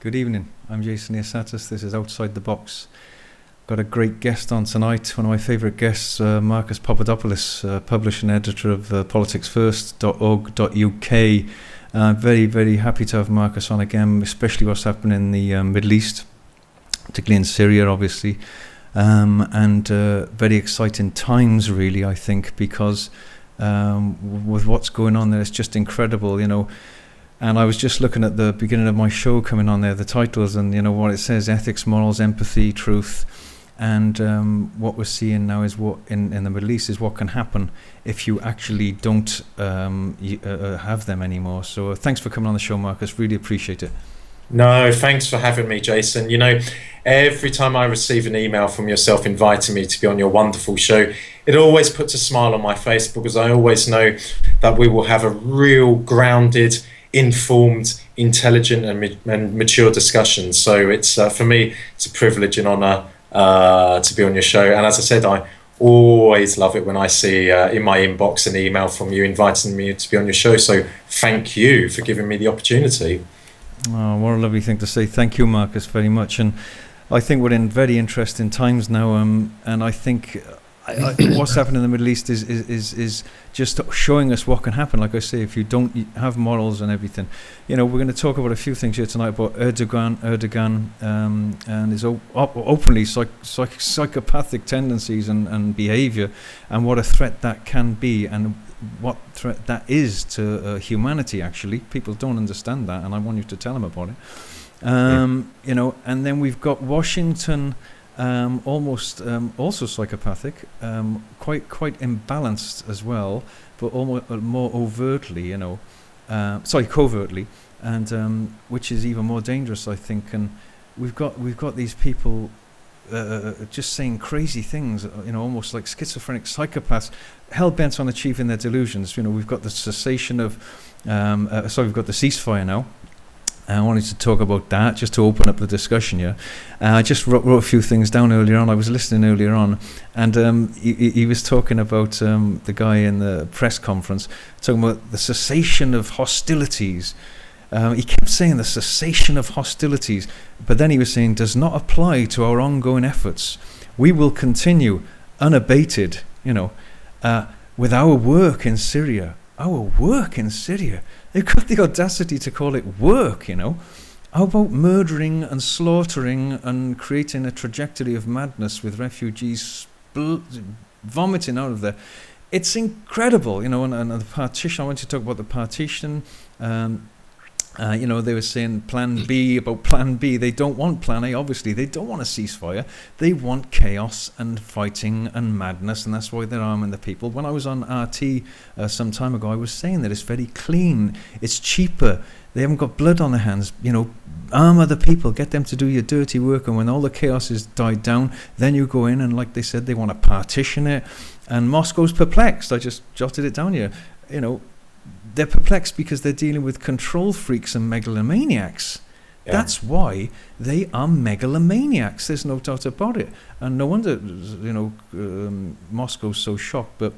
Good evening. I'm Jason Liosatos. This is Outside the Box. Got a great guest on tonight. One of my favourite guests, Marcus Papadopoulos, publisher and editor of politicsfirst.org.uk. Very, very happy to have Marcus on again, especially what's happening in the Middle East, particularly in Syria, obviously. And very exciting times, really, I think, because with what's going on there, it's just incredible, And I was just looking at the beginning of my show coming on there, the titles, and what it says: ethics, morals, empathy, truth. And what we're seeing now is what in the Middle East is what can happen if you actually don't have them anymore. So thanks for coming on the show, Marcus. Really appreciate it. No, thanks for having me, Jason. Every time I receive an email from yourself inviting me to be on your wonderful show, it always puts a smile on my face, because I always know that we will have a real grounded, informed, intelligent and mature discussion. So it's for me, it's a privilege and honour to be on your show. And as I said, I always love it when I see in my inbox an email from you inviting me to be on your show. So thank you for giving me the opportunity. Oh, what a lovely thing to say. Thank you, Marcus, very much. And I think we're in very interesting times now, and I think what's happening in the Middle East is just showing us what can happen. Like I say, if you don't have morals and everything, we're going to talk about a few things here tonight about Erdogan, and his openly psychopathic tendencies and behaviour, and what a threat that can be, and what threat that is to humanity. Actually, people don't understand that, and I want you to tell them about it. And then we've got Washington. Almost also psychopathic, quite imbalanced as well, but almost more overtly, covertly, and which is even more dangerous, I think. And we've got these people just saying crazy things, almost like schizophrenic psychopaths, hell bent on achieving their delusions. We've got the cessation of, we've got the ceasefire now. I wanted to talk about that just to open up the discussion here. I just wrote a few things down earlier on. I was listening earlier on, and he was talking about the guy in the press conference, talking about the cessation of hostilities. He kept saying the cessation of hostilities, but then he was saying does not apply to our ongoing efforts. We will continue unabated, with our work in Syria. Our work in Syria. They've got the audacity to call it work, How about murdering and slaughtering and creating a trajectory of madness with refugees vomiting out of there? It's incredible, and the partition. I want to talk about the partition. They were saying Plan B about Plan B. They don't want Plan A, obviously. They don't want a ceasefire. They want chaos and fighting and madness, and that's why they're arming the people. When I was on RT some time ago, I was saying that it's very clean. It's cheaper. They haven't got blood on their hands. Arm other people, get them to do your dirty work, and when all the chaos has died down, then you go in and, like they said, they want to partition it. And Moscow's perplexed. I just jotted it down here. They're perplexed because they're dealing with control freaks and megalomaniacs. Yeah. That's why they are megalomaniacs. There's no doubt about it. And no wonder, Moscow's so shocked. But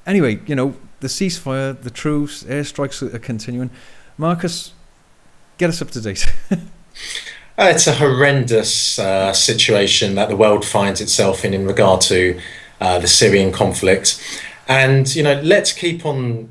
anyway, the ceasefire, the truce, airstrikes are continuing. Marcus, get us up to date. It's a horrendous situation that the world finds itself in regard to the Syrian conflict. And, let's keep on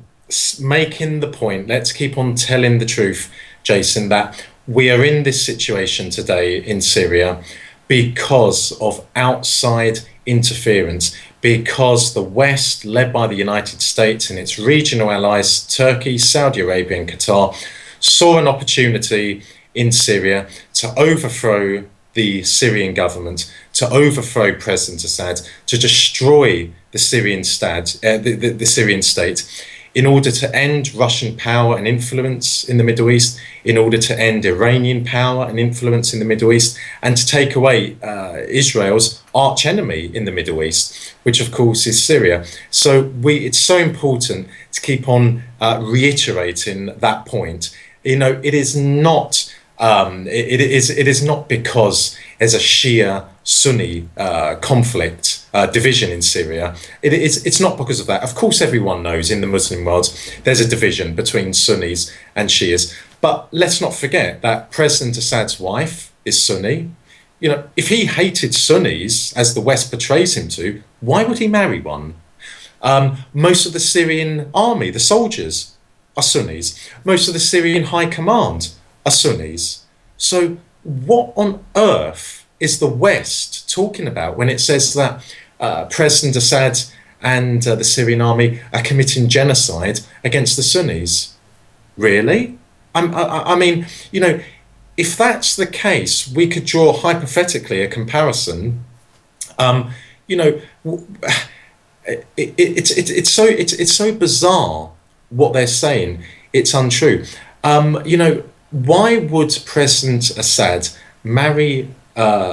making the point, let's keep on telling the truth, Jason, that we are in this situation today in Syria because of outside interference, because the West, led by the United States and its regional allies, Turkey, Saudi Arabia and Qatar, saw an opportunity in Syria to overthrow the Syrian government, to overthrow President Assad, to destroy the Syrian state, in order to end Russian power and influence in the Middle East, in order to end Iranian power and influence in the Middle East, and to take away Israel's archenemy in the Middle East, which of course is Syria. So it's so important to keep on reiterating that point. It is not it is not because there's a Shia Sunni conflict. Division in Syria. It's not because of that. Of course, everyone knows in the Muslim world there's a division between Sunnis and Shias, But let's not forget that President Assad's wife is Sunni. You know, if he hated Sunnis, as the West portrays him to, why would he marry one? Most of the Syrian army, the soldiers, are Sunnis. Most of the Syrian high command are Sunnis. So what on earth is the West talking about when it says that President Assad and the Syrian army are committing genocide against the Sunnis? Really? I mean, you know, if that's the case, we could draw hypothetically a comparison. You know, it's so bizarre what they're saying. It's untrue. You know, why would President Assad marry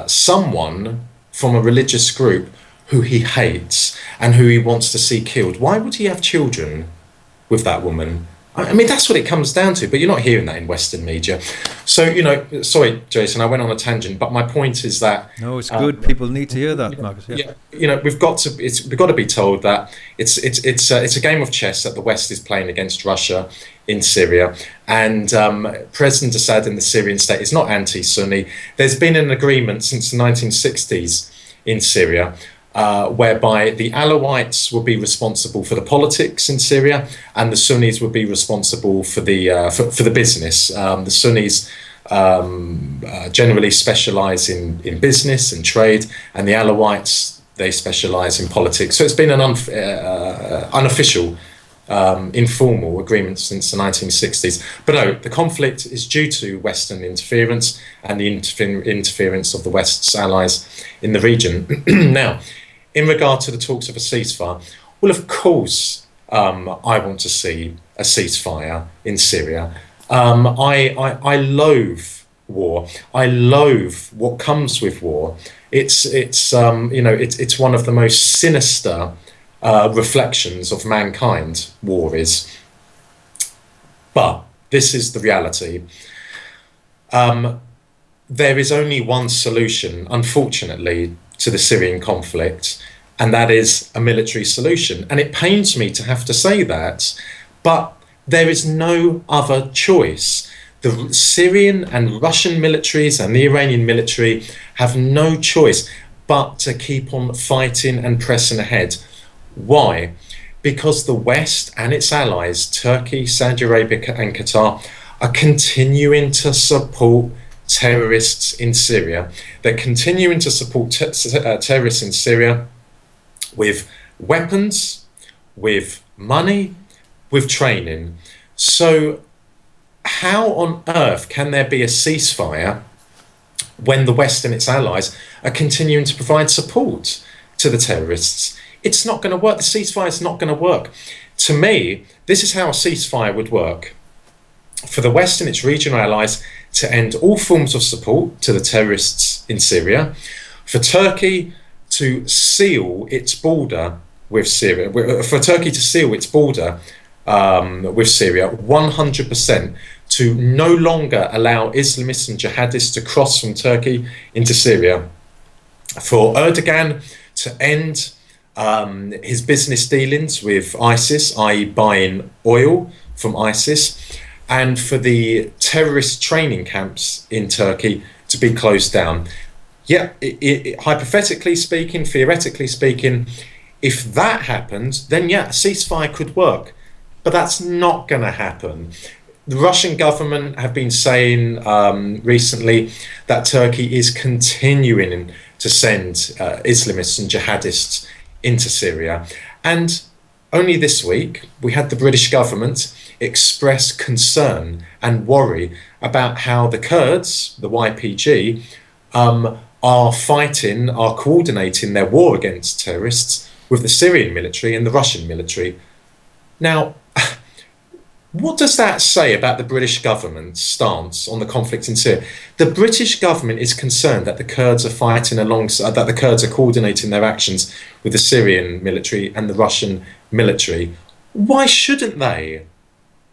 someone from a religious group who he hates and who he wants to see killed? Why would he have children with that woman? I mean, that's what it comes down to, but you're not hearing that in Western media. So, you know, sorry, Jason, I went on a tangent, but my point is that... No, it's good. People need to hear that, Marcus. Yeah, you know, we've got to be told that it's a game of chess that the West is playing against Russia in Syria, and President Assad in the Syrian state is not anti-Sunni. There's been an agreement since the 1960s in Syria whereby the Alawites would be responsible for the politics in Syria, and the Sunnis would be responsible for the business. The Sunnis generally specialise in business and trade, and the Alawites, they specialise in politics. So it's been an unofficial, informal agreement since the 1960s. But no, the conflict is due to Western interference and the interference of the West's allies in the region. Now, in regard to the talks of a ceasefire, well, of course, I want to see a ceasefire in Syria. I loathe war. I loathe what comes with war. It's you know, it's one of the most sinister reflections of mankind. War is. But this is the reality. There is only one solution, unfortunately, to the Syrian conflict, and that is a military solution. And it pains me to have to say that, but there is no other choice. The Syrian and Russian militaries and the Iranian military have no choice but to keep on fighting and pressing ahead. Why? Because the West and its allies, Turkey, Saudi Arabia and Qatar, are continuing to support terrorists in Syria. They're continuing to support terrorists in Syria with weapons, with money, with training. So how on earth can there be a ceasefire when the West and its allies are continuing to provide support to the terrorists? It's not going to work. The ceasefire is not going to work. To me, this is how a ceasefire would work. For the West and its regional allies to end all forms of support to the terrorists in Syria, for Turkey to seal its border with Syria, for Turkey to seal its border with Syria 100%, to no longer allow Islamists and jihadists to cross from Turkey into Syria, for Erdogan to end his business dealings with ISIS, i.e. buying oil from ISIS, and for the terrorist training camps in Turkey to be closed down. Yeah, hypothetically speaking, theoretically speaking, if that happened, then yeah, a ceasefire could work. But that's not going to happen. The Russian government have been saying recently that Turkey is continuing to send Islamists and jihadists into Syria. And only this week, we had the British government express concern and worry about how the Kurds, the YPG, are coordinating their war against terrorists with the Syrian military and the Russian military. Now, what does that say about the British government's stance on the conflict in Syria? The British government is concerned that the Kurds are fighting alongside, that the Kurds are coordinating their actions with the Syrian military and the Russian military. Why shouldn't they?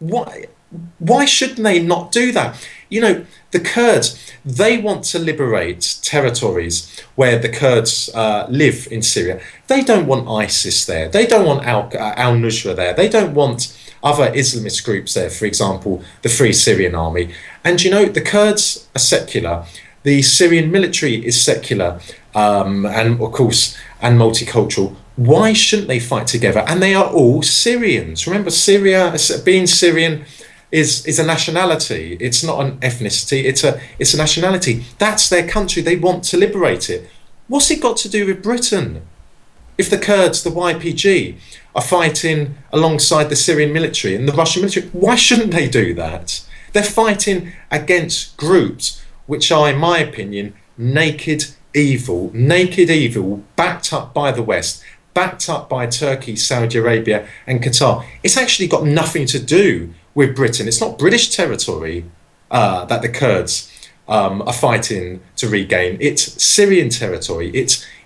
Why shouldn't they not do that? You know, the Kurds, they want to liberate territories where the Kurds live in Syria. They don't want ISIS there. They don't want al-Nusra there. They don't want other Islamist groups there, for example, the Free Syrian Army. And the Kurds are secular. The Syrian military is secular, and of course, and multicultural. Why shouldn't they fight together? And they are all Syrians. Remember, Syria, being Syrian, is a nationality. It's not an ethnicity. It's a nationality. That's their country. They want to liberate it. What's it got to do with Britain? If the Kurds, the YPG, are fighting alongside the Syrian military and the Russian military, why shouldn't they do that? They're fighting against groups which are, in my opinion, naked evil, backed up by the West, backed up by Turkey, Saudi Arabia and Qatar. It's actually got nothing to do with Britain. It's not British territory that the Kurds are fighting to regain. It's Syrian territory.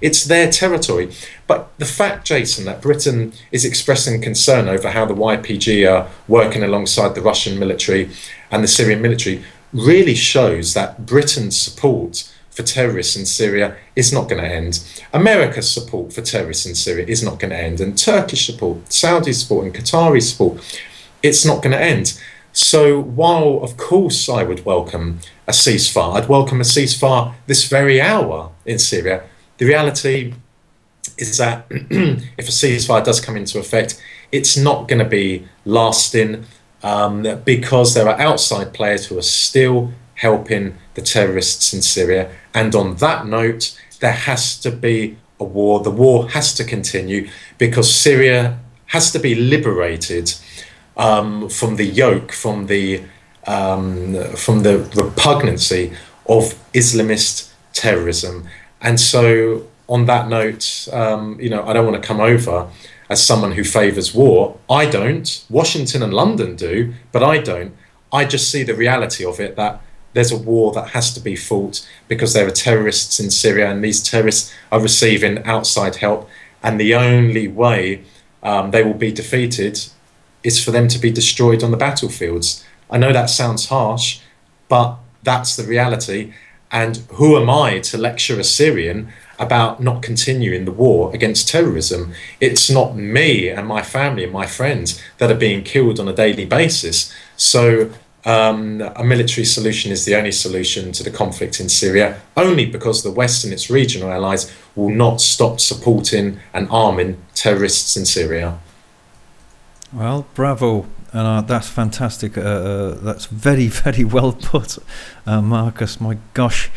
It's their territory. But the fact, Jason, that Britain is expressing concern over how the YPG are working alongside the Russian military and the Syrian military really shows that Britain's support for terrorists in Syria is not going to end. America's support for terrorists in Syria is not going to end. And Turkish support, Saudi support and Qatari support, it's not going to end. So while, of course, I would welcome a ceasefire, I'd welcome a ceasefire this very hour in Syria, the reality is that if a ceasefire does come into effect, it's not going to be lasting because there are outside players who are still helping the terrorists in Syria. And on that note, there has to be a war. The war has to continue because Syria has to be liberated from the yoke, from the repugnancy of Islamist terrorism. And so on that note, I don't want to come over as someone who favours war. I don't. Washington and London do, but I don't. I just see the reality of it, that there's a war that has to be fought because there are terrorists in Syria and these terrorists are receiving outside help. And the only way they will be defeated is for them to be destroyed on the battlefields. I know that sounds harsh, but that's the reality. And who am I to lecture a Syrian about not continuing the war against terrorism? It's not me and my family and my friends that are being killed on a daily basis. So a military solution is the only solution to the conflict in Syria, only because the West and its regional allies will not stop supporting and arming terrorists in Syria. Well, bravo. That's fantastic. That's very, very well put, Marcus. My gosh.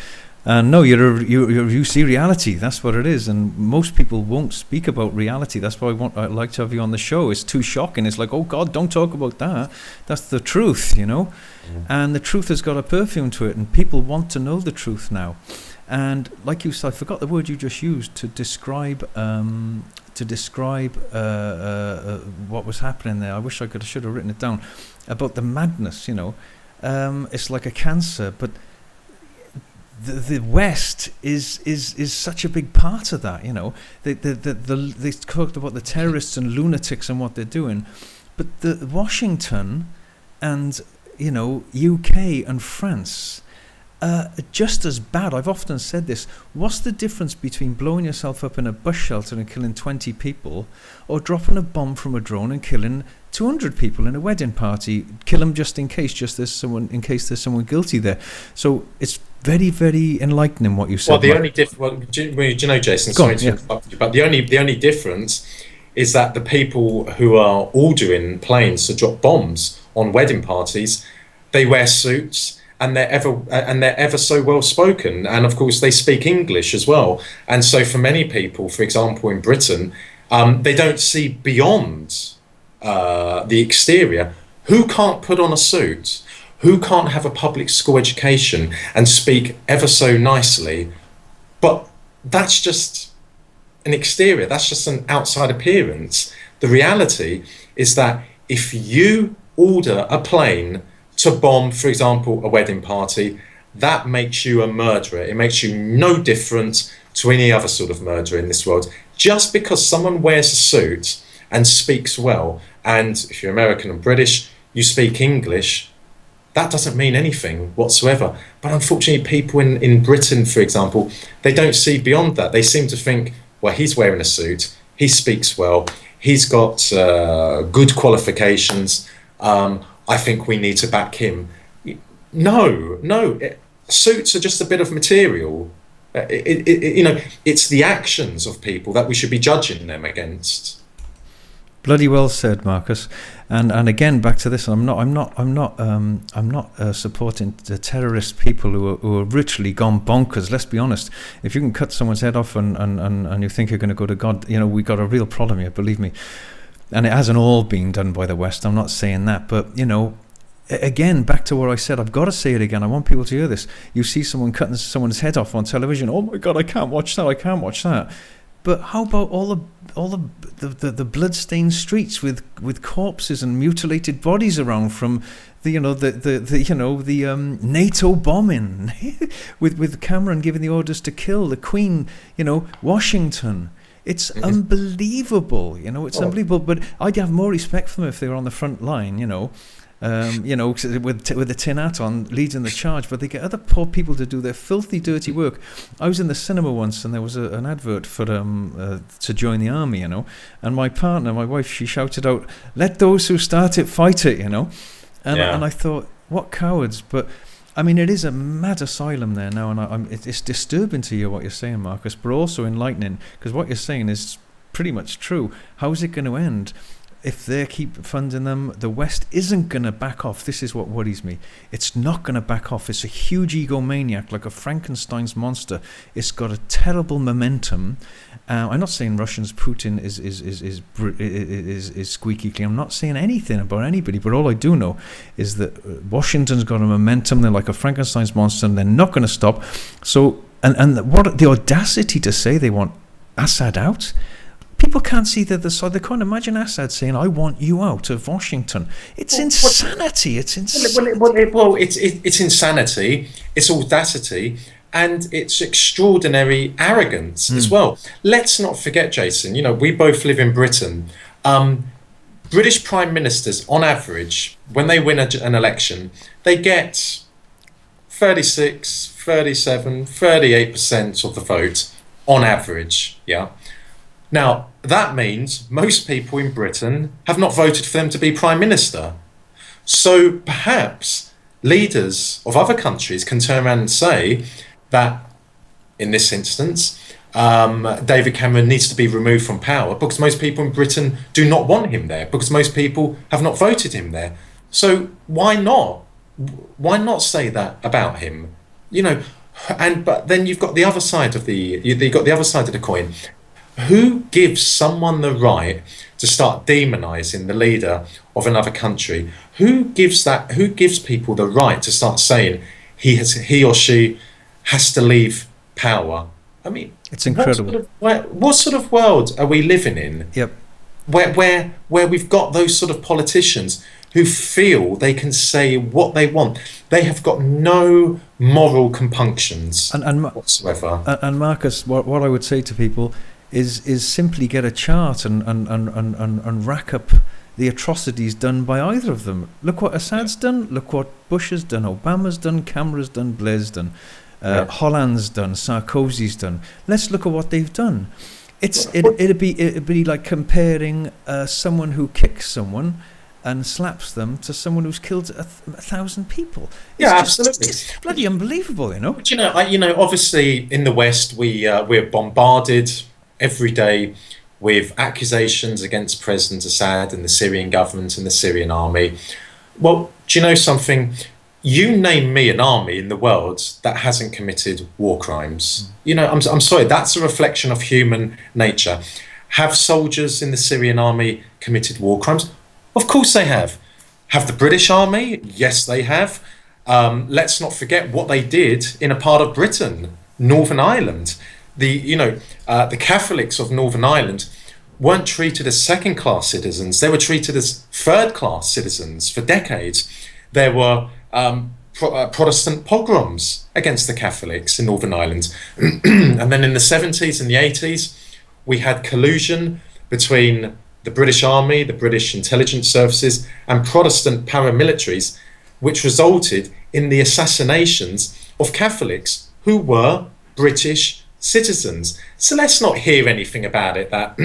No, you see reality. That's what it is. And most people won't speak about reality. That's why I'd like to have you on the show. It's too shocking. It's like, oh God, don't talk about that. That's the truth, Mm. And the truth has got a perfume to it, and people want to know the truth now. And like you said, I forgot the word you just used to describe what was happening there. I wish I should have written it down, about the madness. It's like a cancer, but the West is such a big part of that. They talked about the terrorists and lunatics and what they're doing, but the Washington and UK and France. Just as bad. I've often said this. What's the difference between blowing yourself up in a bus shelter and killing 20 people, or dropping a bomb from a drone and killing 200 people in a wedding party? Kill them just in case there's someone guilty there. So it's very, very enlightening what you said. Well, the only difference, Jason, sorry to interrupt you, but the only difference is that the people who are ordering planes to drop bombs on wedding parties, they wear suits. And they're ever so well spoken, and of course they speak English as well. And so for many people, for example in Britain, they don't see beyond the exterior. Who can't put on a suit? Who can't have a public school education and speak ever so nicely? But that's just an exterior. That's just an outside appearance. The reality is that if you order a plane to bomb, for example, a wedding party, that makes you a murderer. It makes you no different to any other sort of murderer in this world. Just because someone wears a suit and speaks well, and if you're American and British, you speak English, that doesn't mean anything whatsoever. But unfortunately, people in Britain, for example, they don't see beyond that. They seem to think, well, he's wearing a suit, he speaks well, He's got good qualifications. I think we need to back him. No. Suits are just a bit of material. It's the actions of people that we should be judging them against. Bloody well said, Marcus. And again, back to this. I'm not supporting the terrorist people who are literally gone bonkers. Let's be honest. If you can cut someone's head off and you think you're going to go to God, we got a real problem here. Believe me. And it hasn't all been done by the West. I'm not saying that, but again, back to what I said. I've got to say it again. I want people to hear this. You see someone cutting someone's head off on television. Oh my God, I can't watch that. But how about all the blood-stained streets with corpses and mutilated bodies around from the NATO bombing with Cameron giving the orders to kill the Queen, Washington. It's unbelievable, it's unbelievable. But I'd have more respect for them if they were on the front line, with the tin hat on, leading the charge, but they get other poor people to do their filthy, dirty work. I was in the cinema once, and there was an advert for to join the army, and my partner, my wife, she shouted out, "Let those who start it fight it," and I thought, what cowards! But I mean, it is a mad asylum there now, and it's disturbing to hear what you're saying, Marcus, but also enlightening, because what you're saying is pretty much true. How is it going to end? If they keep funding them, the West isn't going to back off. This is what worries me. It's not going to back off. It's a huge egomaniac, like a Frankenstein's monster. It's got a terrible momentum. I'm not saying Putin is squeaky clean. I'm not saying anything about anybody, but all I do know is that Washington's got a momentum. They're like a Frankenstein's monster, and they're not going to stop. So, and what the audacity to say they want Assad out? People can't see the other side. They can't imagine Assad saying, "I want you out of Washington." It's insanity. It's insanity. It's insanity. It's audacity, and it's extraordinary arrogance as well. Let's not forget, Jason. We both live in Britain. British prime ministers, on average, when they win an election, they get 36, 37, 38% of the vote on average. Yeah. Now, that means most people in Britain have not voted for them to be Prime Minister. So perhaps leaders of other countries can turn around and say that, in this instance, David Cameron needs to be removed from power because most people in Britain do not want him there, because most people have not voted him there. So why not? Why not say that about him? But then you've got the other side of the coin. Who gives someone the right to start demonizing the leader of another country? Who gives people the right to start saying he or she has to leave power? I mean, it's incredible. What sort of world are we living in? Yep. Where we've got those sort of politicians who feel they can say what they want. They have got no moral compunctions whatsoever. And Marcus, what I would say to people is simply get a chart and rack up the atrocities done by either of them. Look what Assad's done, look what Bush has done, Obama's done, Cameron's done, Blair's done, Holland's done, Sarkozy's done. Let's look at what they've done. It'd be like comparing someone who kicks someone and slaps them to someone who's killed 1,000 people. Absolutely. It's bloody unbelievable, But obviously in the West we're bombarded every day with accusations against President Assad and the Syrian government and the Syrian army. Well, do you know something? You name me an army in the world that hasn't committed war crimes. I'm sorry, that's a reflection of human nature. Have soldiers in the Syrian army committed war crimes? Of course they have. Have the British army? Yes, they have. Let's not forget what they did in a part of Britain, Northern Ireland. The Catholics of Northern Ireland weren't treated as second-class citizens. They were treated as third-class citizens for decades. There were Protestant pogroms against the Catholics in Northern Ireland. And then in the 70s and the 80s, we had collusion between the British Army, the British intelligence services, and Protestant paramilitaries, which resulted in the assassinations of Catholics who were British citizens. So let's not hear anything about it that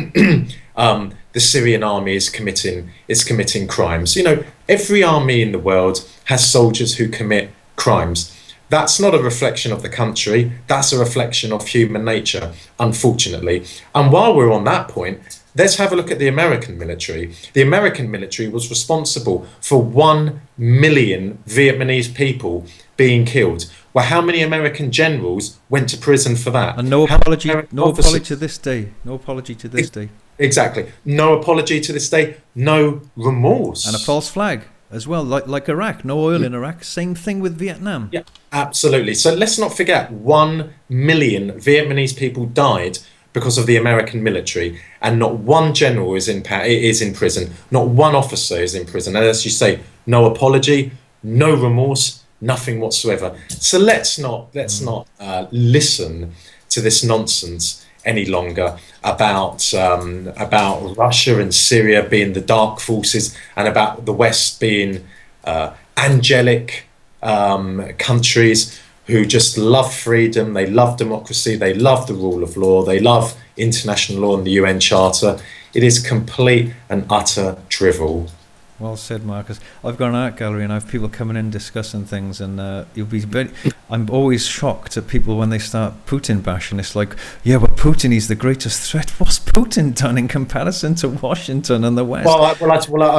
the Syrian army is committing crimes. You know, every army in the world has soldiers who commit crimes. That's not a reflection of the country. That's a reflection of human nature, unfortunately. And while we're on that point, let's have a look at the American military. The American military was responsible for 1 million Vietnamese people being killed. Well, how many American generals went to prison for that? And no apology to this day. No apology to this day. Exactly. No apology to this day. No remorse. And a false flag as well, like Iraq. No oil in Iraq. Same thing with Vietnam. Yeah, absolutely. So let's not forget 1 million Vietnamese people died because of the American military, and not one general is in prison. Not one officer is in prison. And as you say, no apology, no remorse, nothing whatsoever. So let's not listen to this nonsense any longer about Russia and Syria being the dark forces, and about the West being angelic countries who just love freedom, they love democracy, they love the rule of law, they love international law and the UN Charter. It is complete and utter drivel. Well said, Marcus. I've got an art gallery and I have people coming in discussing things, and I'm always shocked at people when they start Putin bashing. It's like, yeah, but Putin is the greatest threat. What's Putin done in comparison to Washington and the West? I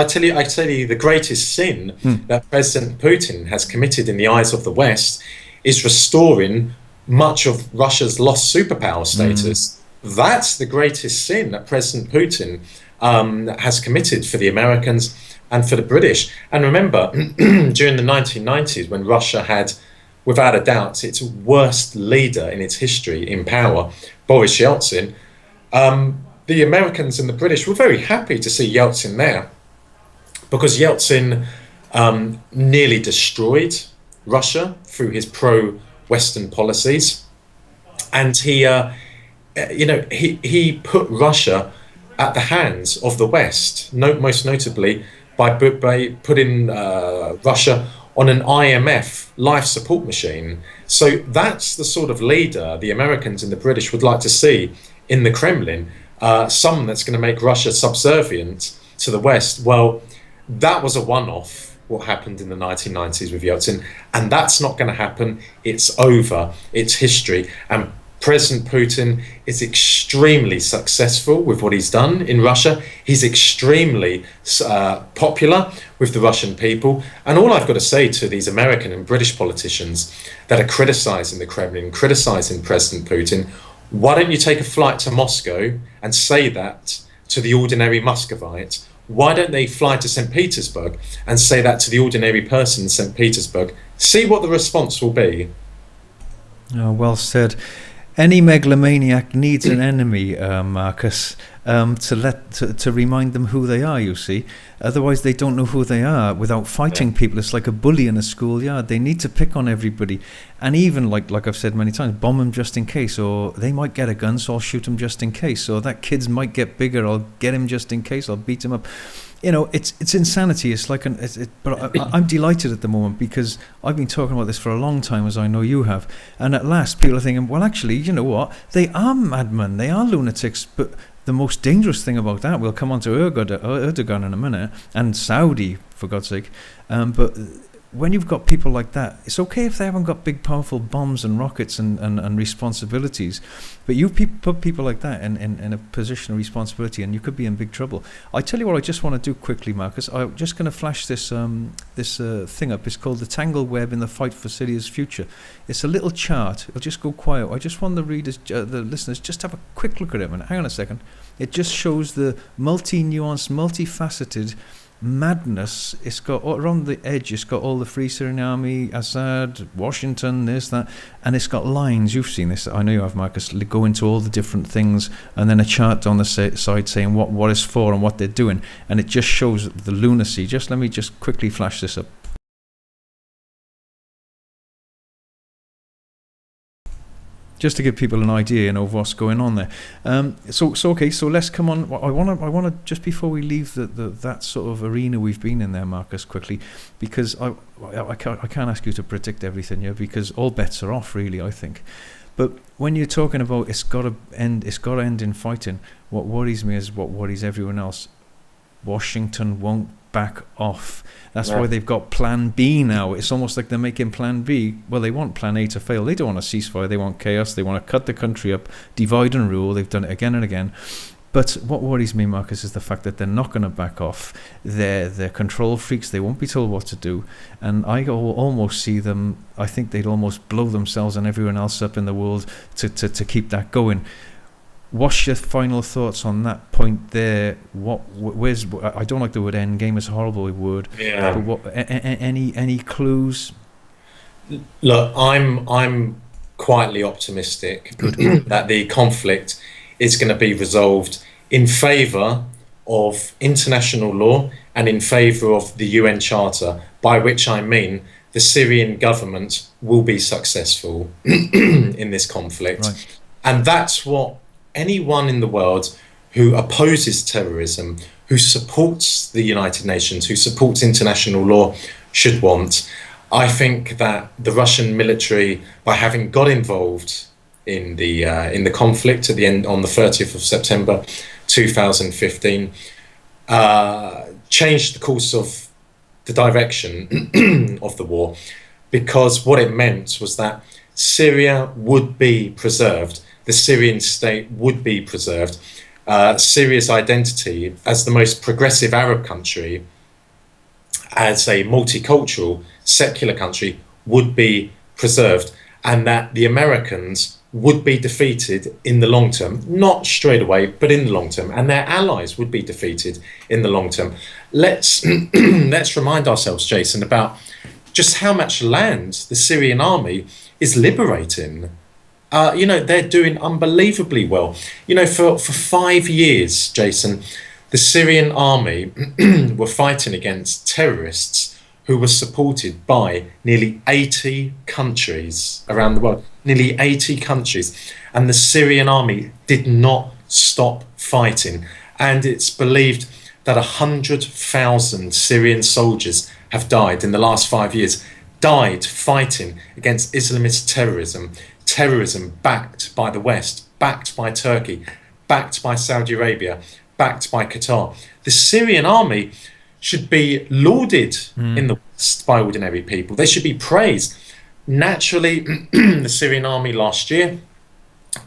tell you, the greatest sin that President Putin has committed in the eyes of the West is restoring much of Russia's lost superpower status. That's the greatest sin that President Putin has committed for the Americans and for the British. And remember, during the 1990s, when Russia had, without a doubt, its worst leader in its history in power, Boris Yeltsin, the Americans and the British were very happy to see Yeltsin there, because Yeltsin nearly destroyed Russia through his pro-Western policies, and he put Russia at the hands of the West. Most notably by putting Russia on an IMF life support machine. So that's the sort of leader the Americans and the British would like to see in the Kremlin. Someone that's going to make Russia subservient to the West. Well, that was a one-off, what happened in the 1990s with Yeltsin, and that's not going to happen. It's over. It's history. And President Putin is extremely successful with what he's done in Russia. He's extremely popular with the Russian people. And all I've got to say to these American and British politicians that are criticizing the Kremlin, criticizing President Putin, why don't you take a flight to Moscow and say that to the ordinary Muscovite? Why don't they fly to St. Petersburg and say that to the ordinary person in St. Petersburg? See what the response will be. Oh, well said. Any megalomaniac needs an enemy, Marcus, to remind them who they are, you see. Otherwise, they don't know who they are without fighting people. It's like a bully in a schoolyard. They need to pick on everybody. And even, like I've said many times, bomb them just in case. Or they might get a gun, so I'll shoot them just in case. Or that kid might get bigger, I'll get him just in case. I'll beat him up. You know, it's insanity. It's like but I'm delighted at the moment, because I've been talking about this for a long time, as I know you have. And at last, people are thinking, well, actually, you know what? They are madmen. They are lunatics. But the most dangerous thing about that, we'll come on to Erdogan in a minute, and Saudi, for God's sake. But when you've got people like that, it's okay if they haven't got big, powerful bombs and rockets and responsibilities, but you put people like that in a position of responsibility, and you could be in big trouble. I tell you what, I just want to do quickly, Marcus. I'm just going to flash this thing up. It's called The Tangled Web in the Fight for Syria's Future. It's a little chart. It'll just go quiet. I just want the readers, the listeners, just have a quick look at it. Hang on a second. It just shows the multi-nuanced, multifaceted madness. It's got around the edge, it's got all the Free Syrian Army, Assad, Washington, this, that, and it's got lines. You've seen this, I know you have, Marcus, go into all the different things, and then a chart on the side saying what it's for and what they're doing, and it just shows the lunacy. Let me just quickly flash this up. Just to give people an idea, of what's going on there. So let's come on. I want to just before we leave that sort of arena we've been in there, Marcus, quickly, because I can't ask you to predict everything here, because all bets are off, really, I think. But when you're talking about it's got to end in fighting, what worries me is what worries everyone else. Washington won't back off. That's why they've got Plan B now. It's almost like they're making Plan B. Well, they want Plan A to fail. They don't want a ceasefire. They want chaos. They want to cut the country up, divide and rule. They've done it again and again. But what worries me, Marcus, is the fact that they're not going to back off. They're control freaks. They won't be told what to do. And I almost see them, I think they'd almost blow themselves and everyone else up in the world to keep that going. What's your final thoughts on that point there? Where's I don't like the word end game. It's a horrible word. Yeah. But any clues? Look, I'm quietly optimistic that the conflict is going to be resolved in favour of international law and in favour of the UN Charter, by which I mean the Syrian government will be successful in this conflict. Right. And that's what anyone in the world who opposes terrorism, who supports the United Nations, who supports international law should want. I think that the Russian military, by having got involved in the conflict at the end on the 30th of September 2015, changed the course of the direction of the war, because what it meant was that Syria would be preserved. The Syrian state would be preserved. Syria's identity as the most progressive Arab country, as a multicultural, secular country, would be preserved, and that the Americans would be defeated in the long term, not straight away, but in the long term, and their allies would be defeated in the long term. Let's remind ourselves, Jason, about just how much land the Syrian army is liberating. They're doing unbelievably well. For 5 years, Jason, the Syrian army were fighting against terrorists who were supported by nearly 80 countries around the world. Nearly 80 countries. And the Syrian army did not stop fighting. And it's believed that 100,000 Syrian soldiers have died in the last 5 years, died fighting against Islamist terrorism backed by the West, backed by Turkey, backed by Saudi Arabia, backed by Qatar. The Syrian army should be lauded in the West by ordinary people. They should be praised. Naturally, the Syrian army last year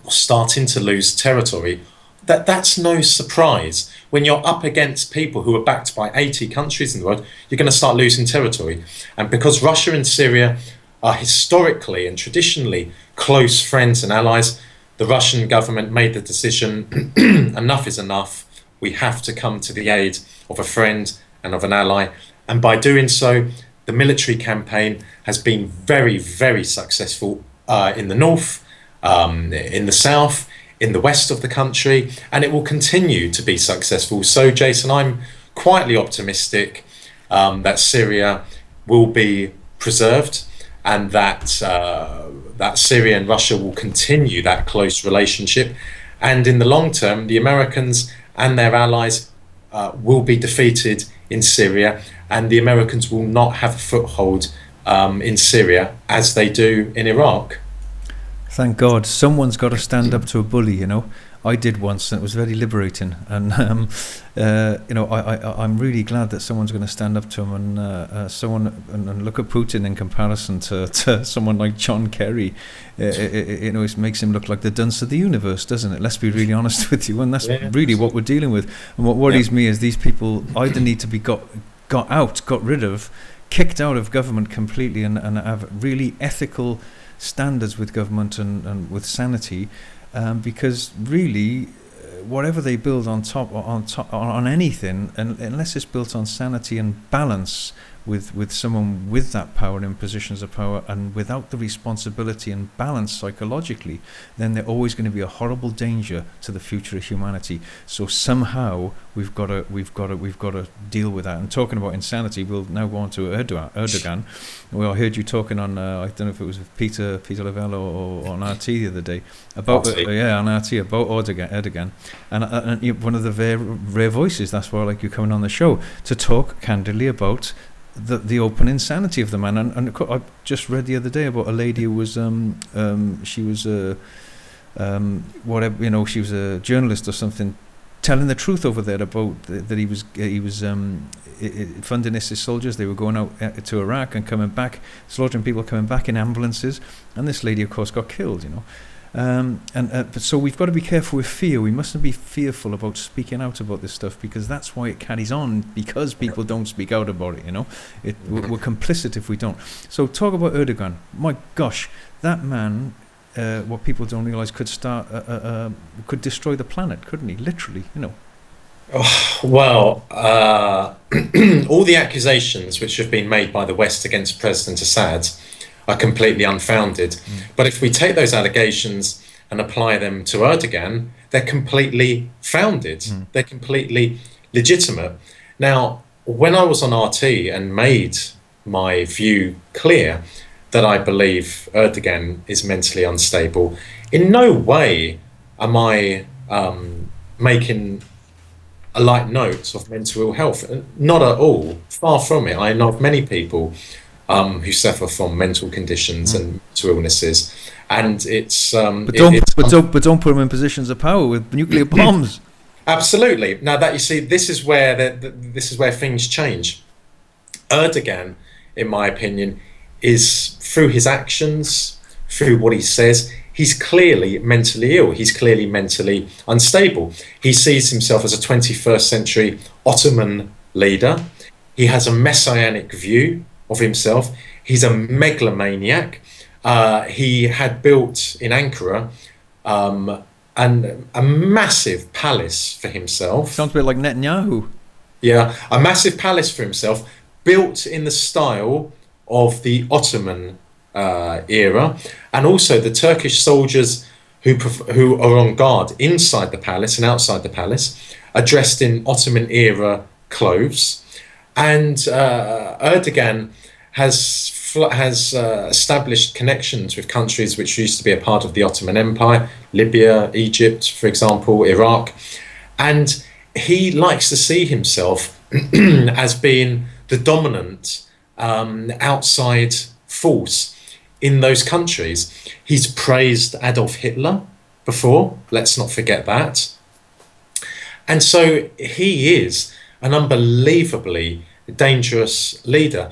was starting to lose territory. That's no surprise. When you're up against people who are backed by 80 countries in the world, you're going to start losing territory. And because Russia and Syria are historically and traditionally close friends and allies, the Russian government made the decision, enough is enough. We have to come to the aid of a friend and of an ally. And by doing so, the military campaign has been very, very successful in the north, in the south, in the west of the country, and it will continue to be successful. So, Jason, I'm quietly optimistic that Syria will be preserved, and that Syria and Russia will continue that close relationship. And in the long term, the Americans and their allies will be defeated in Syria, and the Americans will not have a foothold in Syria as they do in Iraq. Thank God. Someone's got to stand up to a bully, I did once, and it was very liberating. And I'm really glad that someone's going to stand up to him, and look at Putin in comparison to someone like John Kerry. It makes him look like the dunce of the universe, doesn't it? Let's be really honest with you, and that's really what we're dealing with. And what worries me is these people either need to be got rid of, kicked out of government completely, and have really ethical standards with government and with sanity. Because really, whatever they build on anything, and unless it's built on sanity and balance with someone with that power in positions of power, and without the responsibility and balance psychologically, then they're always going to be a horrible danger to the future of humanity. So somehow we've got to deal with that. And talking about insanity, we'll now go on to Erdogan. Well, I heard you talking on I don't know if it was with Peter Lavelle or on RT the other day about on RT about Erdogan, and one of the rare voices. That's why I like you coming on the show to talk candidly about the open insanity of the man. And I just read the other day about a lady who was she was whatever, she was a journalist or something, telling the truth over there about that he was funding ISIS soldiers. They were going out to Iraq and coming back, slaughtering people, coming back in ambulances, and this lady, of course, got killed. But so we've got to be careful with fear. We mustn't be fearful about speaking out about this stuff, because that's why it carries on, because people don't speak out about it. We're complicit if we don't. So talk about Erdogan. My gosh, that man. What people don't realise could destroy the planet, couldn't he? Literally, Well, all the accusations which have been made by the West against President Assad are completely unfounded. But if we take those allegations and apply them to Erdogan, they're completely founded. They're completely legitimate. Now, when I was on RT and made my view clear that I believe Erdogan is mentally unstable, in no way am I making a light note of mental ill health. Not at all. Far from it. I know of many people who suffer from mental conditions and mental illnesses, and it's. But don't put them in positions of power with nuclear bombs. Absolutely. Now that you see, this is where things change. Erdogan, in my opinion, is through his actions, through what he says, he's clearly mentally ill. He's clearly mentally unstable. He sees himself as a 21st century Ottoman leader. He has a messianic view of himself. He's a megalomaniac. He had built in Ankara a massive palace for himself. Sounds a bit like Netanyahu. Yeah, a massive palace for himself, built in the style of the Ottoman era, and also the Turkish soldiers who are on guard inside the palace and outside the palace are dressed in Ottoman era clothes. And Erdogan has established connections with countries which used to be a part of the Ottoman Empire, Libya, Egypt, for example, Iraq, and he likes to see himself as being the dominant outside force in those countries. He's praised Adolf Hitler before, let's not forget that. And so he is an unbelievably dangerous leader.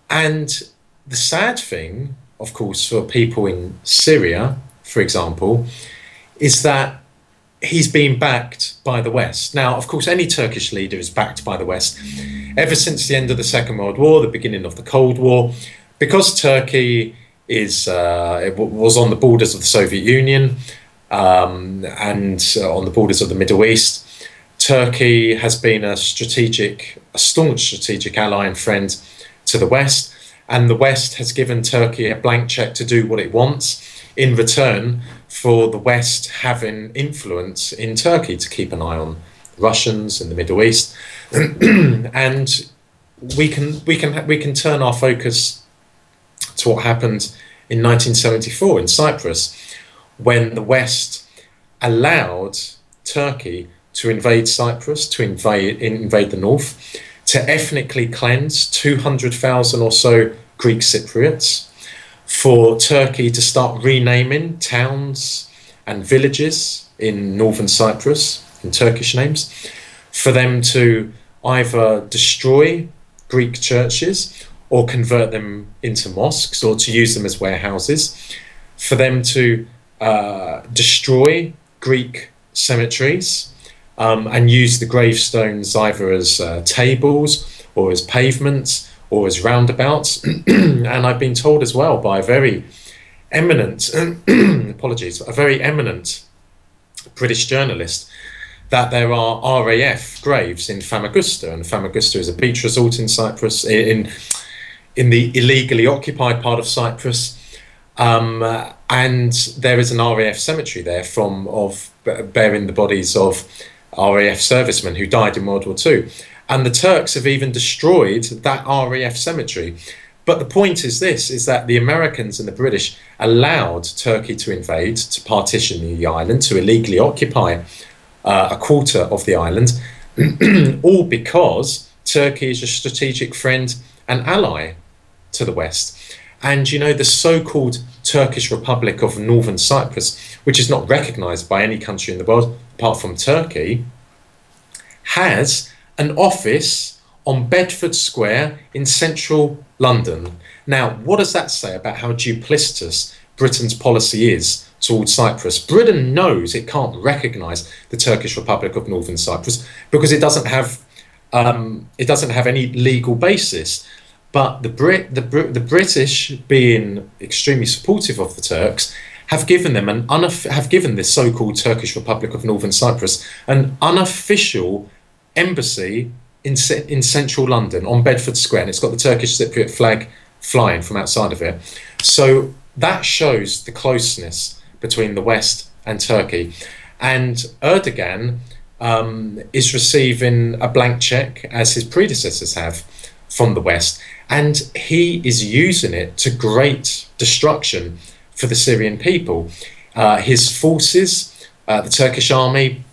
And the sad thing, of course, for people in Syria, for example, is that he's been backed by the West. Now, of course, any Turkish leader is backed by the West. Ever since the end of the Second World War, the beginning of the Cold War, because Turkey was on the borders of the Soviet Union and on the borders of the Middle East, Turkey has been a staunch strategic ally and friend to the West, and the West has given Turkey a blank check to do what it wants in return for the West having influence in Turkey to keep an eye on Russians in the Middle East. And we can turn our focus to what happened in 1974 in Cyprus, when the West allowed Turkey to invade Cyprus, to invade the north, to ethnically cleanse 200,000 or so Greek Cypriots, for Turkey to start renaming towns and villages in northern Cyprus in Turkish names, for them to either destroy Greek churches or convert them into mosques, or to use them as warehouses, for them to destroy Greek cemeteries and use the gravestones either as tables or as pavements or as roundabouts. And I've been told as well by a very eminent, a very eminent British journalist, that there are RAF graves in Famagusta, and Famagusta is a beach resort in Cyprus, in the illegally occupied part of Cyprus, and there is an RAF cemetery there bearing the bodies of RAF servicemen who died in World War II. And the Turks have even destroyed that RAF cemetery. But the point is this, is that the Americans and the British allowed Turkey to invade, to partition the island, to illegally occupy a quarter of the island, all because Turkey is a strategic friend an ally to the West. And, you know, the so-called Turkish Republic of Northern Cyprus, which is not recognized by any country in the world apart from Turkey, has an office on Bedford Square in central London. Now, what does that say about how duplicitous Britain's policy is towards Cyprus? Britain knows it can't recognise the Turkish Republic of Northern Cyprus because it doesn't have any legal basis. But the British, being extremely supportive of the Turks, have given them have given this so-called Turkish Republic of Northern Cyprus an unofficial embassy in central London on Bedford Square, and it's got the Turkish Cypriot flag flying from outside of it. So that shows the closeness between the West and Turkey. And Erdogan is receiving a blank check, as his predecessors have, from the West, and he is using it to great destruction for the Syrian people. His forces, the Turkish army,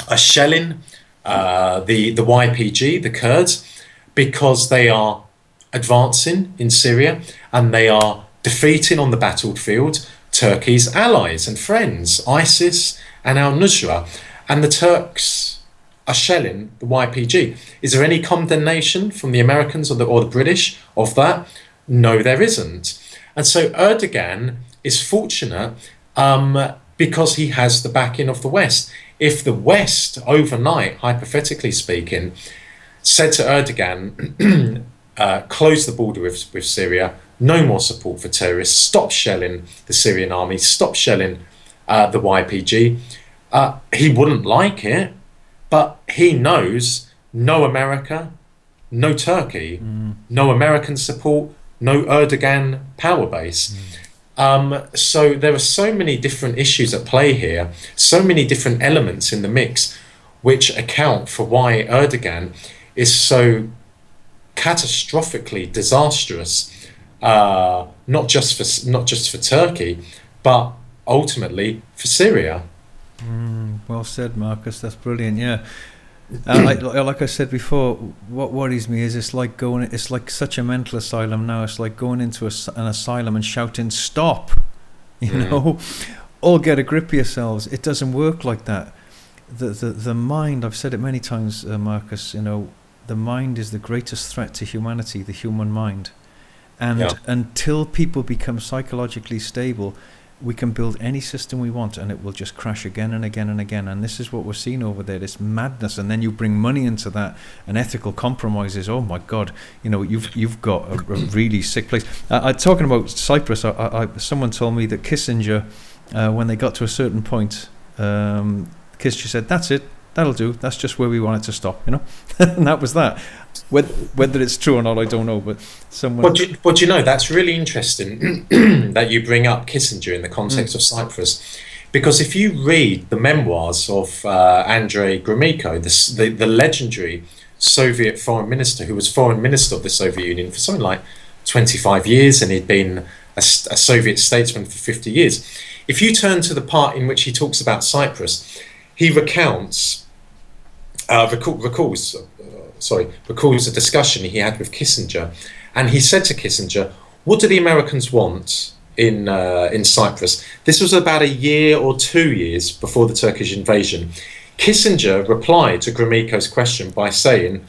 are shelling the YPG, the Kurds, because they are advancing in Syria and they are defeating on the battlefield Turkey's allies and friends, ISIS and al-Nusra. And the Turks are shelling the YPG. Is there any condemnation from the Americans or the British of that? No, there isn't. And so Erdogan is fortunate because he has the backing of the West. If the West overnight, hypothetically speaking, said to Erdogan, close the border with Syria, no more support for terrorists, stop shelling the Syrian army, stop shelling the YPG, he wouldn't like it, but he knows no America, no Turkey, no American support, no Erdogan power base. So there are so many different issues at play here, so many different elements in the mix, which account for why Erdogan is so catastrophically disastrous, not just for Turkey, but ultimately for Syria. Well said, Marcus. That's brilliant. Yeah. Like I said before, what worries me is it's like such a mental asylum now. It's like going into an asylum and shouting "stop," you know, all get a grip of yourselves. It doesn't work like that. The mind, I've said it many times, Marcus, you know, the mind is the greatest threat to humanity, the human mind. And until people become psychologically stable, we can build any system we want and it will just crash again and again and again. And this is what we're seeing over there, this madness. And then you bring money into that and ethical compromises. Oh my God, you know, you've got a really sick place. Talking about Cyprus, someone told me that Kissinger, when they got to a certain point, Kissinger said, that's it, that'll do. That's just where we want it to stop, you know? And that was that. Whether it's true or not, I don't know. But someone. Well, do you know, that's really interesting that you bring up Kissinger in the context of Cyprus, because if you read the memoirs of Andrei Gromyko, the legendary Soviet foreign minister who was foreign minister of the Soviet Union for something like 25 years, and he'd been a Soviet statesman for 50 years. If you turn to the part in which he talks about Cyprus, he recalls a discussion he had with Kissinger, and he said to Kissinger, "What do the Americans want in Cyprus?" This was about a year or 2 years before the Turkish invasion. Kissinger replied to Gromyko's question by saying,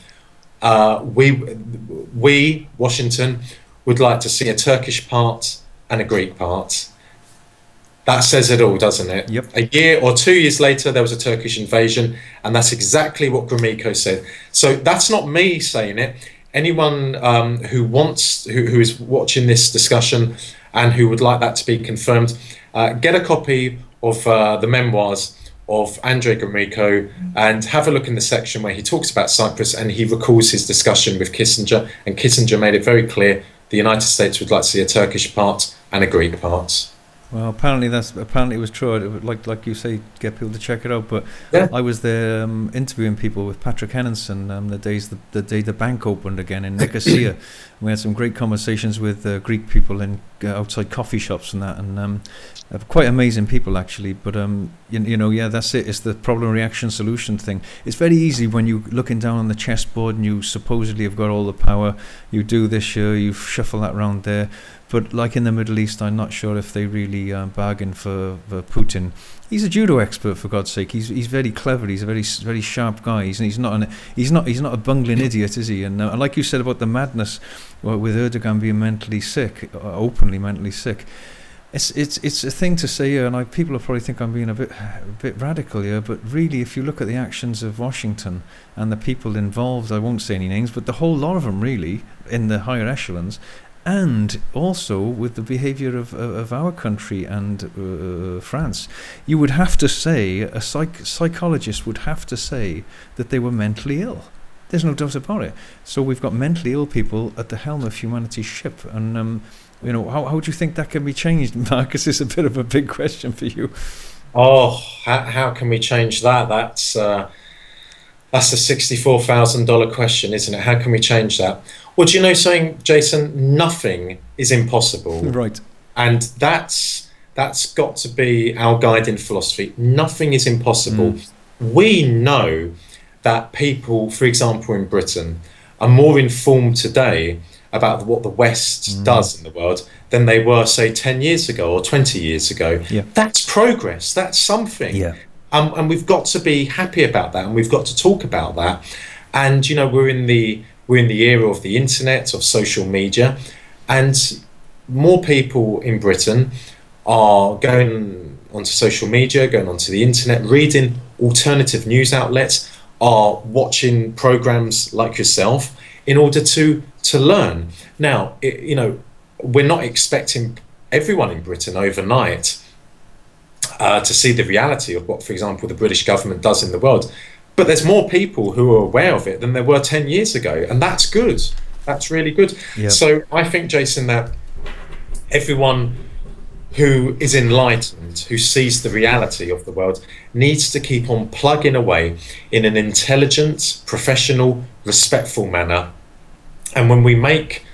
"We Washington would like to see a Turkish part and a Greek part." That says it all, doesn't it? Yep. A year or 2 years later, there was a Turkish invasion, and that's exactly what Gromyko said. So that's not me saying it. Anyone who is watching this discussion and who would like that to be confirmed, get a copy of the memoirs of Andrei Gromyko and have a look in the section where he talks about Cyprus and he recalls his discussion with Kissinger. And Kissinger made it very clear the United States would like to see a Turkish part and a Greek part. Well, apparently it was true. Like you say, get people to check it out. But Yeah. I was there interviewing people with Patrick Henningsen the day the bank opened again in Nicosia. We had some great conversations with Greek people in outside coffee shops and that, and quite amazing people actually. But yeah, that's it. It's the problem, reaction, solution thing. It's very easy when you're looking down on the chessboard and you supposedly have got all the power. You do this here, you shuffle that around there. But like in the Middle East, I'm not sure if they really bargain for Putin. He's a judo expert, for God's sake. He's very clever. He's a very sharp guy. He's not a bungling idiot, is he? And like you said about the madness with Erdogan being mentally sick, openly mentally sick. It's a thing to say here, and people will probably think I'm being a bit radical here. But really, if you look at the actions of Washington and the people involved, I won't say any names, but the whole lot of them really in the higher echelons. And also with the behaviour of our country and France, you would have to say, a psychologist would have to say that they were mentally ill. There's no doubt about it. So we've got mentally ill people at the helm of humanity's ship. And, how do you think that can be changed, Marcus? It's a bit of a big question for you. Oh, how can we change that? That's a $64,000 question, isn't it? How can we change that? Well, do you know something, Jason? Nothing is impossible. Right. And that's got to be our guiding philosophy. Nothing is impossible. We know that people, for example, in Britain, are more informed today about what the West does in the world than they were, say, 10 years ago or 20 years ago. Yeah. That's progress. That's something. Yeah. And we've got to be happy about that, and we've got to talk about that. And we're in the era of the internet, of social media, and more people in Britain are going onto social media, going onto the internet, reading alternative news outlets, are watching programs like yourself in order to learn. Now, we're not expecting everyone in Britain overnight to see the reality of what, for example, the British government does in the world. But there's more people who are aware of it than there were 10 years ago. And that's good. That's really good. Yeah. So I think, Jason, that everyone who is enlightened, who sees the reality of the world, needs to keep on plugging away in an intelligent, professional, respectful manner. And when we make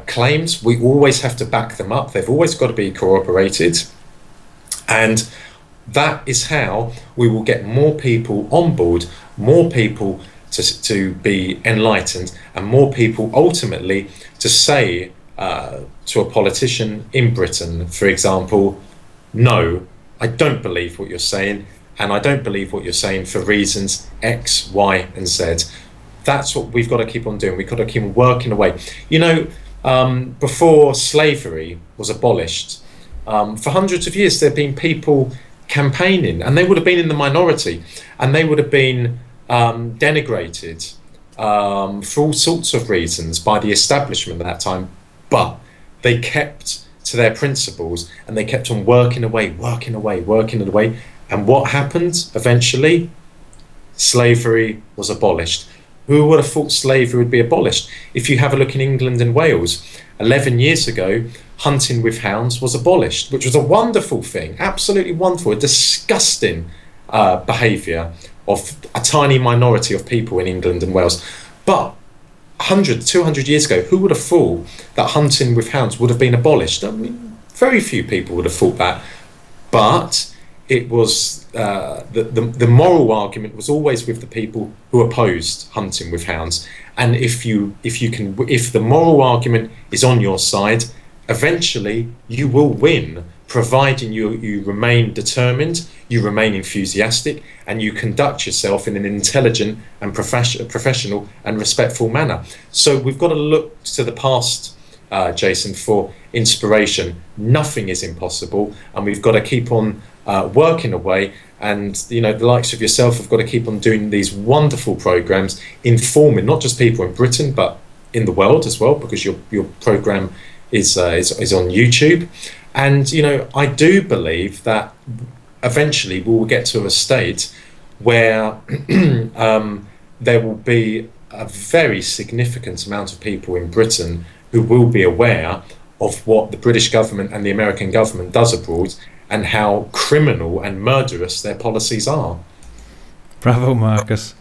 claims, we always have to back them up. They've always got to be corroborated. And that is how we will get more people on board, more people to be enlightened, and more people ultimately to say to a politician in Britain, for example, no, I don't believe what you're saying, and I don't believe what you're saying for reasons X, Y, and Z. That's what we've got to keep on doing. We've got to keep working away. Before slavery was abolished, for hundreds of years there have been people campaigning, and they would have been in the minority, and they would have been denigrated for all sorts of reasons by the establishment at that time, but they kept to their principles, and they kept on working away, and what happened eventually? Slavery was abolished. Who would have thought slavery would be abolished? If you have a look in England and Wales, 11 years ago, hunting with hounds was abolished, which was a wonderful thing, absolutely wonderful, a disgusting behaviour of a tiny minority of people in England and Wales. But 100, 200 years ago, who would have thought that hunting with hounds would have been abolished? I mean, very few people would have thought that. But it was the moral argument was always with the people who opposed hunting with hounds. And if the moral argument is on your side, eventually you will win, providing you remain determined, you remain enthusiastic, and you conduct yourself in an intelligent and professional and respectful manner. So we've got to look to the past, Jason, for inspiration. Nothing is impossible, and we've got to keep on working away. And the likes of yourself have got to keep on doing these wonderful programs, informing not just people in Britain but in the world as well, because your program is on YouTube. And I do believe that eventually we will get to a state where there will be a very significant amount of people in Britain who will be aware of what the British government and the American government does abroad, and how criminal and murderous their policies are. Bravo, Marcus.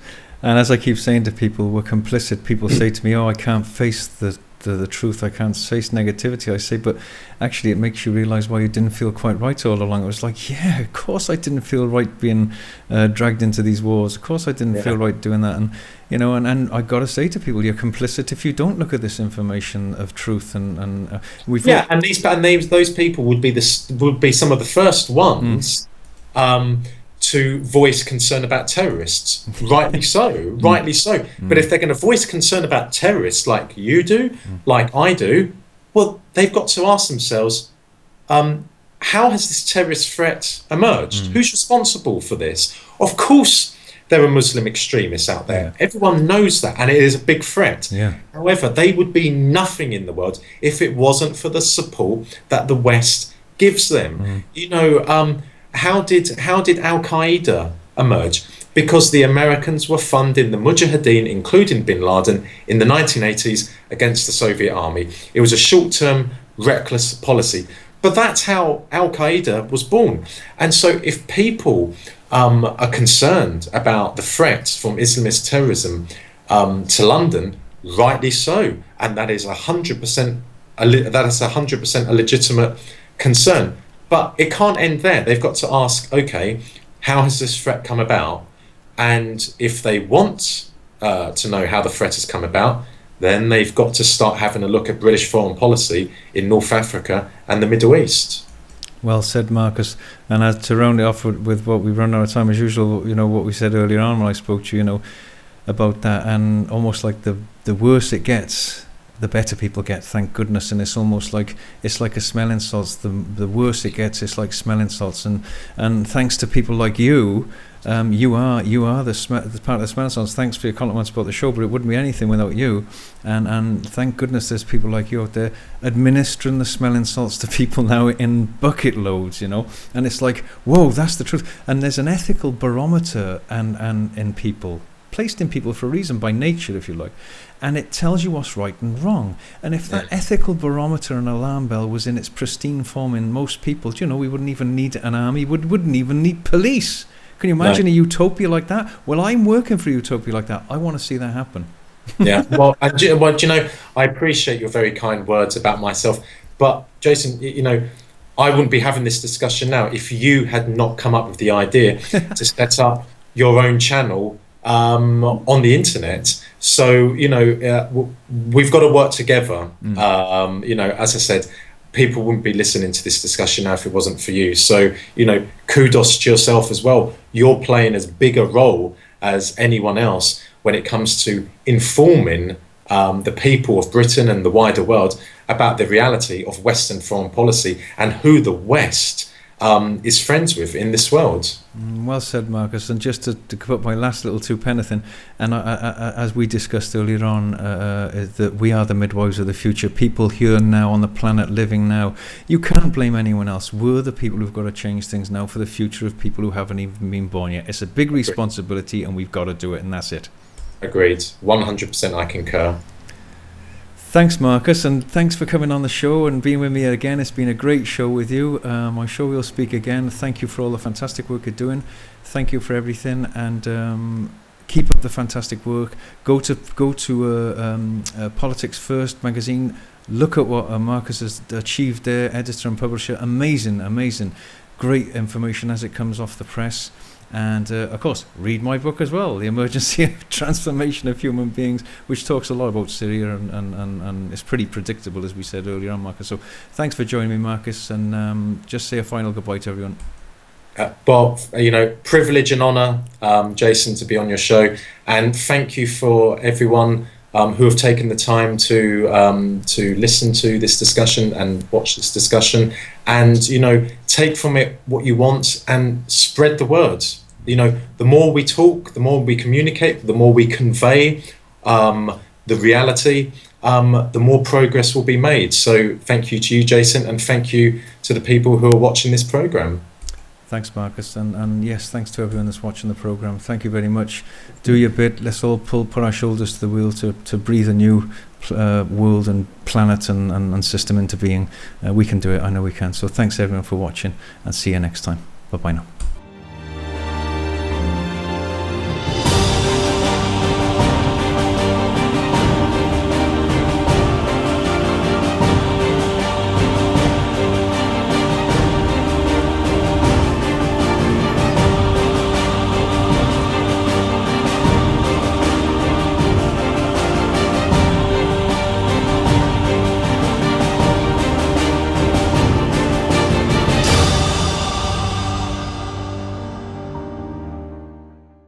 And as I keep saying to people, we're complicit. People say to me, oh, I can't face the truth, I can't face negativity. I say, but actually it makes you realise why you didn't feel quite right all along. It was like, yeah, of course I didn't feel right being dragged into these wars. Of course I didn't feel right doing that. And and I got to say to people, you're complicit if you don't look at this information of truth. And those people would be some of the first ones to voice concern about terrorists. Rightly so. But if they're going to voice concern about terrorists like you do, like I do, well, they've got to ask themselves, how has this terrorist threat emerged? Who's responsible for this? Of course, there are Muslim extremists out there. Yeah. Everyone knows that, and it is a big threat. Yeah. However, they would be nothing in the world if it wasn't for the support that the West gives them. How did Al Qaeda emerge? Because the Americans were funding the Mujahideen, including Bin Laden, in the 1980s against the Soviet army. It was a short-term, reckless policy. But that's how Al Qaeda was born. And so if people are concerned about the threats from Islamist terrorism to London, rightly so, and that is 100% a legitimate concern. But it can't end there. They've got to ask, okay, how has this threat come about? And if they want to know how the threat has come about, then they've got to start having a look at British foreign policy in North Africa and the Middle East. Well said, Marcus. And as to round it off with what we've run out of time as usual, what we said earlier on when I spoke to you, about that, and almost like the worse it gets, the better people get, thank goodness. And it's almost like it's like a smelling salts. The worse it gets, it's like smelling salts. And thanks to people like you, you are the part of the smelling salts. Thanks for your compliments about the show, but it wouldn't be anything without you. And thank goodness there's people like you out there administering the smelling salts to people now in bucket loads, And it's like, whoa, that's the truth. And there's an ethical barometer and in people, placed in people for a reason, by nature, if you like. And it tells you what's right and wrong. And if that ethical barometer and alarm bell was in its pristine form in most people, we wouldn't even need an army, wouldn't even need police. Can you imagine a utopia like that? Well, I'm working for a utopia like that. I want to see that happen. Yeah. Well, I appreciate your very kind words about myself. But, Jason, I wouldn't be having this discussion now if you had not come up with the idea to set up your own channel on the internet. So we've got to work together. As I said, people wouldn't be listening to this discussion now if it wasn't for you. So kudos to yourself as well. You're playing as big a role as anyone else when it comes to informing the people of Britain and the wider world about the reality of Western foreign policy and who the West is friends with in this world. Well said, Marcus. And just to put my last little two-penneth in, and as we discussed earlier on, is that we are the midwives of the future, people here now on the planet living now. You can't blame anyone else. We're the people who've got to change things now for the future of people who haven't even been born yet. It's a big responsibility and we've got to do it, and that's it. Agreed. 100% I concur. Thanks, Marcus, and thanks for coming on the show and being with me again. It's been a great show with you. I'm sure we'll speak again. Thank you for all the fantastic work you're doing. Thank you for everything, and keep up the fantastic work. Go to Politics First magazine. Look at what Marcus has achieved there, editor and publisher. Amazing. Great information as it comes off the press. And of course, read my book as well, The Emergency Transformation of Human Beings, which talks a lot about Syria and it's pretty predictable, as we said earlier on, Marcus. So thanks for joining me, Marcus, and just say a final goodbye to everyone. Well, privilege and honour, Jason, to be on your show, and thank you for everyone who have taken the time to listen to this discussion and watch this discussion, and take from it what you want and spread the word. The more we talk, the more we communicate, the more we convey the reality, the more progress will be made. So thank you to you, Jason, and thank you to the people who are watching this program. Thanks, Marcus, and yes, thanks to everyone that's watching the program. Thank you very much. Do your bit. Let's all put our shoulders to the wheel to breathe anew world and planet and system into being. We can do it. I know we can. So thanks everyone for watching, and see you next time. Bye bye now.